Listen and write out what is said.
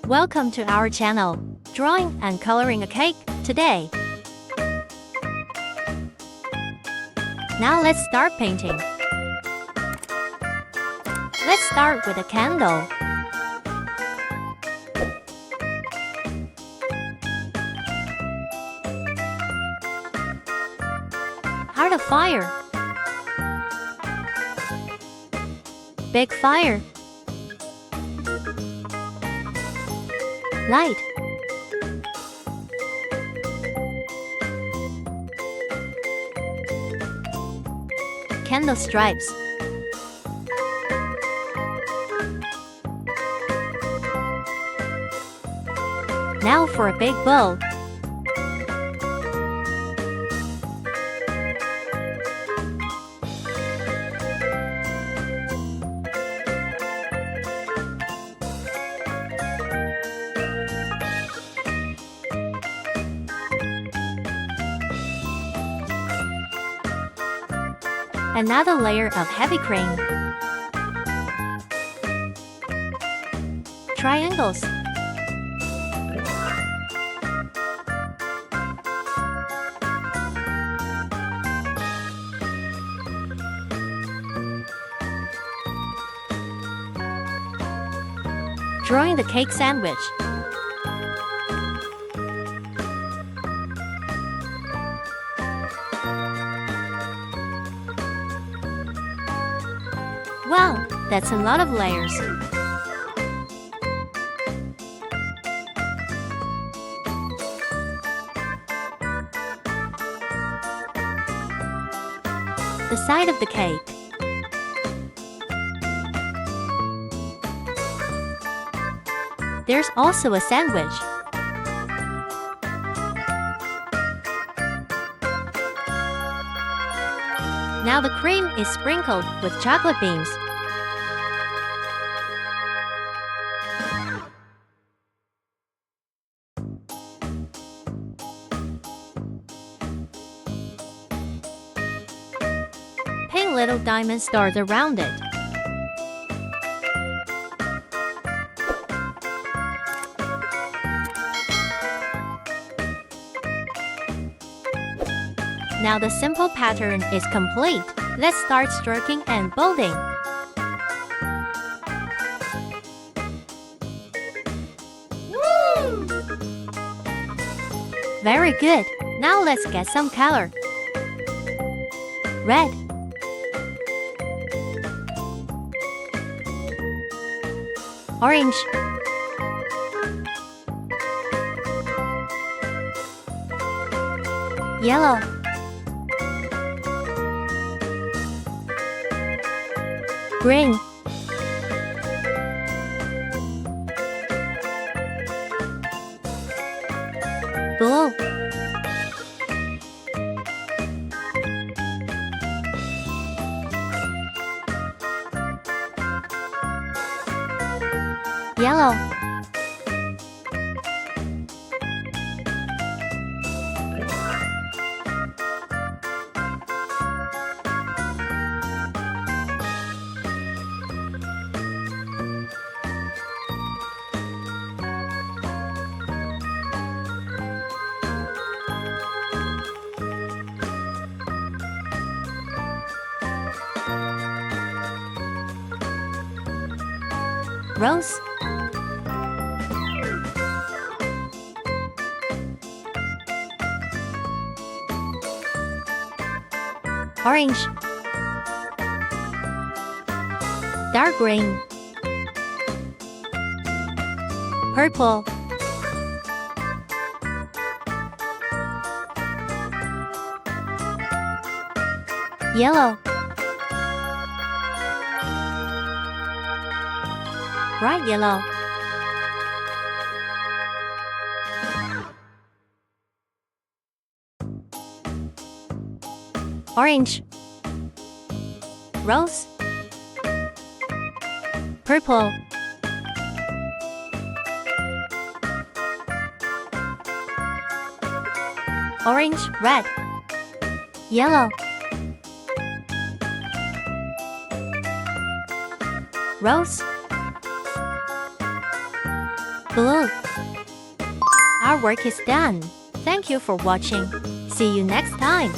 Welcome to our channel, Drawing and Coloring a Cake, today. Now let's start painting. Let's start with a candle. Heart of fire. Big fire. Light. Candle stripes. Now for a big bowl. Another layer of heavy cream. Triangles. Drawing the cake sandwich. Wow, that's a lot of layers. The side of the cake. There's also a sandwich. Now the cream is sprinkled with chocolate beams. Paint little diamond stars around it. Now the simple pattern is complete. Let's start stroking and building. Woo! Very good. Now let's get some color. Red. Orange. Yellow. Green. Blue. Yellow. Rose. Orange. Dark green. Purple. Yellow. Bright yellow. Orange. Rose. Purple. Orange, red. Yellow. Rose. Blue. Our work is done. Thank you for watching. See you next time.